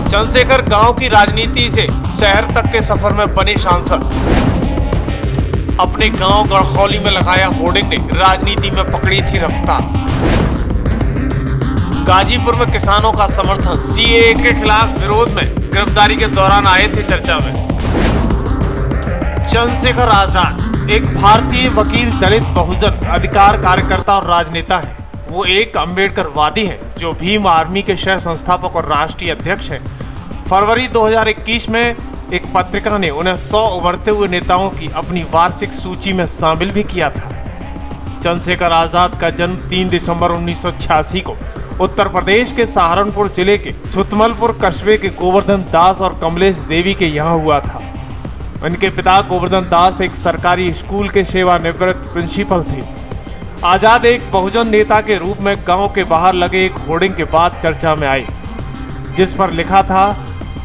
चंद्रशेखर गांव की राजनीति से शहर तक के सफर में बने सांसद। अपने गांव गड़खौली में लगाया होर्डिंग ने राजनीति में पकड़ी थी रफ्तार। गाजीपुर में किसानों का समर्थन, सीएए के खिलाफ विरोध में गिरफ्तारी के दौरान आए थे चर्चा में। चंद्रशेखर आजाद एक भारतीय वकील, दलित, बहुजन अधिकार कार्यकर्ता और राजनेता हैं। वो एक अम्बेडकरवादी हैं जो भीम आर्मी के सह संस्थापक और राष्ट्रीय अध्यक्ष हैं। फरवरी 2021 में एक पत्रिका ने उन्हें 100 उभरते हुए नेताओं की अपनी वार्षिक सूची में शामिल भी किया था। चंद्रशेखर आजाद का जन्म 3 दिसंबर 1986 को उत्तर प्रदेश के सहारनपुर जिले के छुतमलपुर कस्बे के गोवर्धन दास और कमलेश देवी के यहाँ हुआ था। उनके पिता गोवर्धन दास एक सरकारी स्कूल के सेवानिवृत्त प्रिंसिपल थे। आजाद एक बहुजन नेता के रूप में गांव के बाहर लगे एक होर्डिंग के बाद चर्चा में आए, जिस पर लिखा था,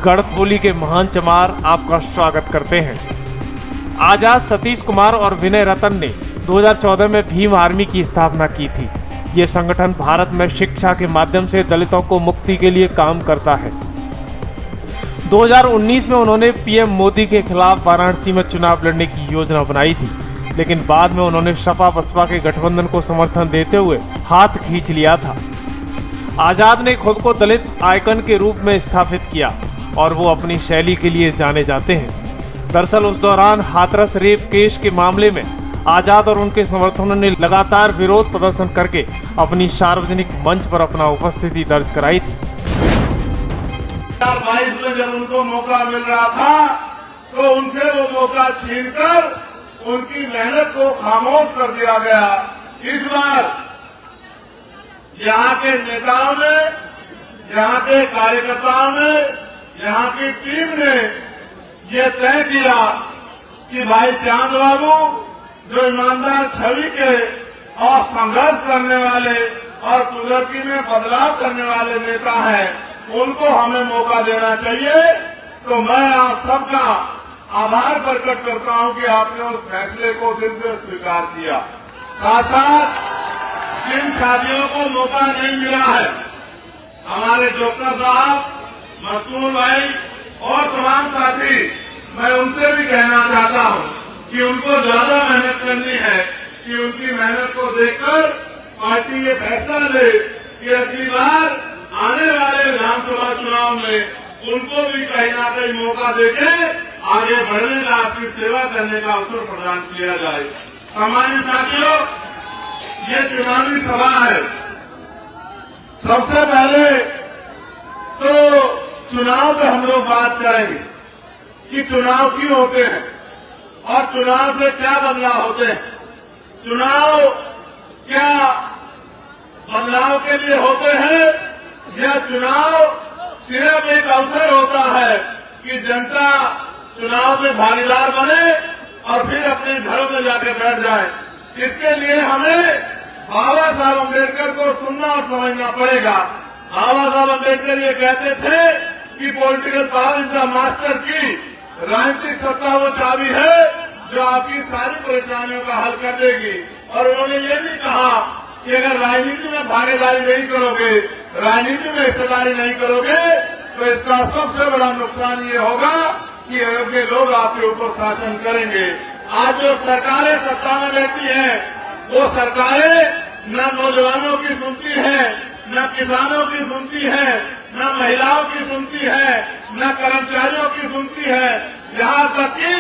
गढ़खोली के महान चमार आपका स्वागत करते हैं। आजाद सतीश कुमार और विनय रतन ने 2014 में भीम आर्मी की स्थापना की थी। ये संगठन भारत में शिक्षा के माध्यम से दलितों को मुक्ति के लिए काम करता है। 2019 में उन्होंने पीएम मोदी के खिलाफ वाराणसी में चुनाव लड़ने की योजना बनाई थी, लेकिन बाद में उन्होंने सपा बसपा के गठबंधन को समर्थन देते हुए हाथ खींच लिया था। आजाद ने खुद को दलित आइकन के रूप में स्थापित किया और वो अपनी शैली के लिए जाने जाते हैं। दरअसल उस दौरान हाथरस रेप केस के मामले में आजाद और उनके समर्थकों ने लगातार विरोध प्रदर्शन करके अपनी सार्वजनिक मंच पर अपना उपस्थिति दर्ज कराई थी। 2022 में जब उनको मौका मिल रहा था तो उनसे वो मौका छीनकर उनकी मेहनत को खामोश कर दिया गया। इस बार यहाँ के नेताओं ने, यहाँ के कार्यकर्ताओं ने, यहाँ की टीम ने ये तय किया कि भाई चांद बाबू जो ईमानदार छवि के और संघर्ष करने वाले और कुदरती में बदलाव करने वाले नेता हैं, उनको हमें मौका देना चाहिए। तो मैं आप सबका आभार प्रकट करता हूं कि आपने उस फैसले को दिल से स्वीकार किया। साथ साथ जिन साथियों को मौका नहीं मिला है, हमारे जोकर साहब, मस्तूर भाई और तमाम साथी, मैं उनसे भी कहना चाहता हूं कि उनको ज्यादा मेहनत करनी है कि उनकी मेहनत को देखकर पार्टी ये फैसला ले कि अगली बार आने वाले विधानसभा चुनाव में उनको भी कहीं ना कहीं मौका देके आगे बढ़ने का, आपकी सेवा करने का अवसर प्रदान किया जाए। सामान्य साथियों, ये चुनावी सभा है। सबसे पहले तो चुनाव पे हम लोग बात करेंगे कि चुनाव क्यों होते हैं और चुनाव से क्या बदलाव होते हैं। चुनाव क्या बदलाव के लिए होते हैं या चुनाव सिर्फ एक अवसर होता है कि जनता चुनाव में भागीदार बने और फिर अपने घरों में जाकर बैठ जाए। इसके लिए हमें बाबा साहब अम्बेडकर को सुनना और समझना पड़ेगा। बाबा साहब अम्बेडकर ये कहते थे कि political power is the master की, राजनीतिक सत्ता वो चाबी है जो आपकी सारी परेशानियों का हल कर देगी। और उन्होंने ये भी कहा कि अगर राजनीति में भागीदारी नहीं करोगे, राजनीति में हिस्सेदारी नहीं करोगे, तो इसका सबसे बड़ा नुकसान ये होगा कि अयोग्य लोग आपके ऊपर शासन करेंगे। आज जो सरकारें सत्ता में रहती हैं, वो सरकारें न नौजवानों की सुनती हैं, न किसानों की सुनती है, न महिलाओं की सुनती है, न कर्मचारियों की सुनती है, यहाँ तक कि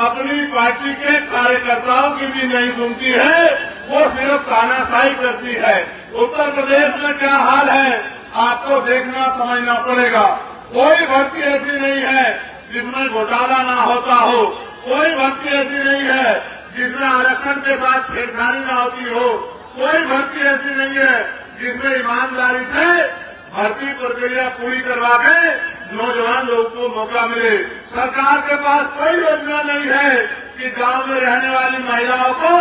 अपनी पार्टी के कार्यकर्ताओं की भी नहीं सुनती है। वो सिर्फ तानाशाही करती है। उत्तर प्रदेश में क्या हाल है आपको देखना समझना पड़ेगा। कोई भर्ती ऐसी नहीं है जिसमें घोटाला ना होता हो, कोई भर्ती ऐसी नहीं है जिसमें आरक्षण के साथ छेड़खानी ना होती हो, कोई भर्ती ऐसी नहीं है जिसमें ईमानदारी से भर्ती प्रक्रिया पूरी करवा के नौजवान लोगों को मौका मिले। सरकार के पास कोई योजना नहीं है कि गांव में रहने वाली महिलाओं को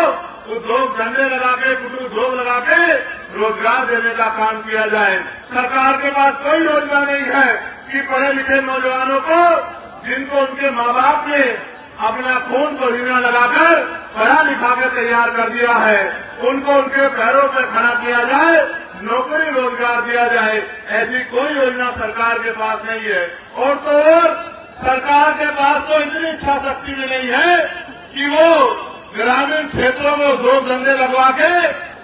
उद्योग धंधे लगा के, कुछ उद्योग लगा के रोजगार देने का काम किया जाए। सरकार के पास कोई योजना नहीं है कि पढ़े लिखे नौजवानों को, जिनको उनके माँ बाप ने अपना खून पसीना लगाकर पढ़ा लिखा के तैयार कर दिया है, उनको उनके पैरों पर खड़ा किया जाए, नौकरी रोजगार दिया जाए, ऐसी कोई योजना सरकार के पास नहीं है। और तो और सरकार के पास तो इतनी इच्छा शक्ति भी नहीं है कि वो ग्रामीण क्षेत्रों में उद्योग धंधे लगवा के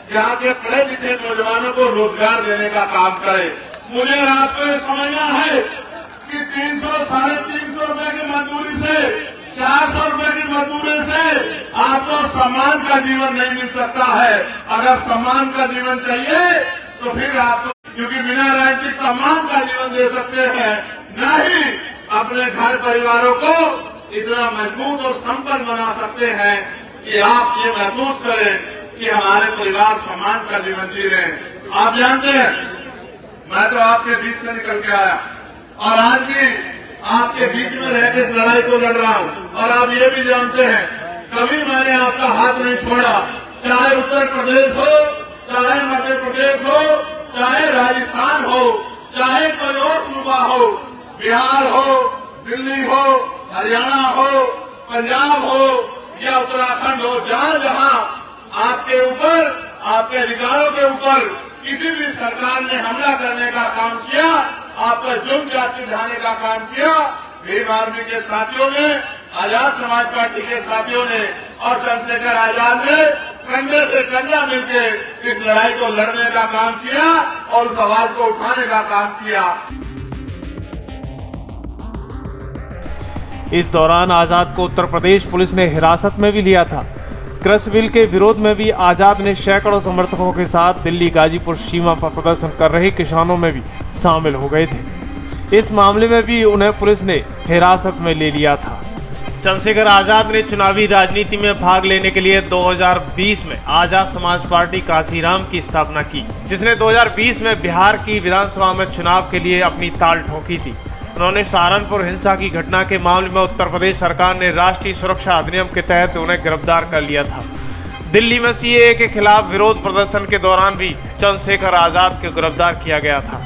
यहाँ के पढ़े लिखे नौजवानों को रोजगार देने का काम करे। मुझे रात को समझना है कि 300 साढ़े 300 रुपए की मजदूरी से 400 रुपए की मजदूरी से आपको सम्मान का जीवन नहीं मिल सकता है। अगर सम्मान का जीवन चाहिए तो फिर आपको, क्योंकि बिना राजनीतिक सम्मान का जीवन दे सकते हैं, न ही अपने घर परिवारों को इतना मजबूत और संपन्न बना सकते हैं कि आप ये महसूस करें कि हमारे परिवार सम्मान का जीवन जी रहे हैं। आप जानते हैं, मैं तो आपके बीच से निकल के आया और आज भी आपके बीच में रहकर इस लड़ाई को लड़ रहा हूं। और आप ये भी जानते हैं, कभी मैंने आपका हाथ नहीं छोड़ा, चाहे उत्तर प्रदेश हो, चाहे मध्य प्रदेश हो, चाहे राजस्थान हो, चाहे कोई और सूबा हो, बिहार हो, दिल्ली हो, हरियाणा हो, पंजाब हो या उत्तराखंड हो, जहां जहां आपके ऊपर, आपके अधिकारों के ऊपर किसी भी सरकार ने हमला करने का काम किया, आपका जुर्म जाति ढाने का काम किया, भीम आर्मी के साथियों ने, आजाद समाज पार्टी के साथियों ने और चंद्रशेखर आजाद ने कंधे से कंधा मिलकर इस लड़ाई को लड़ने का काम किया और उस आवाज को उठाने का काम किया। इस दौरान आजाद को उत्तर प्रदेश पुलिस ने हिरासत में भी लिया था। कृषि बिल के विरोध में भी आजाद ने सैकड़ों समर्थकों के साथ दिल्ली गाजीपुर सीमा पर प्रदर्शन कर रहे किसानों में भी शामिल हो गए थे। इस मामले में भी उन्हें पुलिस ने हिरासत में ले लिया था। चंद्रशेखर आजाद ने चुनावी राजनीति में भाग लेने के लिए 2020 में आजाद समाज पार्टी काशीराम की स्थापना की, जिसने 2020 में बिहार की विधानसभा में चुनाव के लिए अपनी ताल ठोकी थी। उन्होंने सहारनपुर हिंसा की घटना के मामले में उत्तर प्रदेश सरकार ने राष्ट्रीय सुरक्षा अधिनियम के तहत उन्हें गिरफ्तार कर लिया था। दिल्ली में सीएए के खिलाफ विरोध प्रदर्शन के दौरान भी चंद्रशेखर आजाद को गिरफ्तार किया गया था।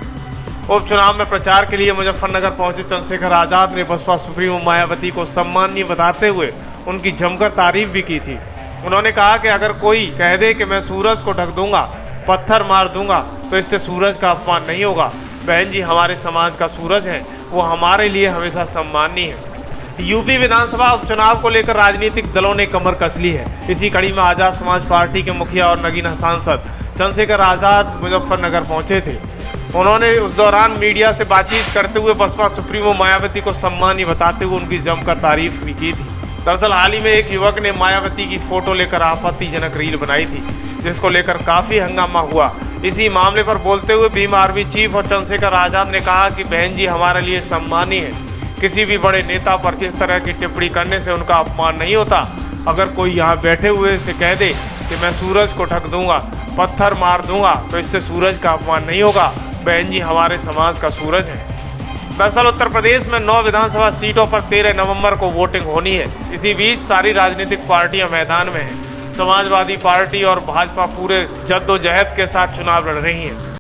उपचुनाव में प्रचार के लिए मुजफ्फरनगर पहुंचे चंद्रशेखर आजाद ने बसपा सुप्रीमो मायावती को सम्माननीय बताते हुए उनकी जमकर तारीफ भी की थी। उन्होंने कहा कि अगर कोई कह दे कि मैं सूरज को ढक दूंगा, पत्थर मार दूंगा, तो इससे सूरज का अपमान नहीं होगा। बहन जी हमारे समाज का सूरज है, वो हमारे लिए हमेशा सम्माननीय है। यूपी विधानसभा उपचुनाव को लेकर राजनीतिक दलों ने कमर कस ली है। इसी कड़ी में आजाद समाज पार्टी के मुखिया और नगीना सांसद चंद्रशेखर आजाद मुजफ्फरनगर पहुंचे थे। उन्होंने उस दौरान मीडिया से बातचीत करते हुए बसपा सुप्रीमो मायावती को सम्माननीय बताते हुए उनकी जमकर तारीफ भी की थी। दरअसल हाल ही में एक युवक ने मायावती की फोटो लेकर आपत्तिजनक रील बनाई थी, जिसको लेकर काफी हंगामा हुआ। इसी मामले पर बोलते हुए भीम आर्मी चीफ और चंद्रशेखर आजाद ने कहा कि बहन जी हमारे लिए सम्मानीय है। किसी भी बड़े नेता पर इस तरह की टिप्पणी करने से उनका अपमान नहीं होता। अगर कोई यहाँ बैठे हुए से कह दे कि मैं सूरज को ढक दूंगा, पत्थर मार दूंगा, तो इससे सूरज का अपमान नहीं होगा। बहन जी हमारे समाज का सूरज है। दरअसल उत्तर प्रदेश में 9 विधानसभा सीटों पर 13 नवंबर को वोटिंग होनी है। इसी बीच सारी राजनीतिक पार्टियां मैदान में हैं। समाजवादी पार्टी और भाजपा पूरे जद्दोजहद के साथ चुनाव लड़ रही हैं।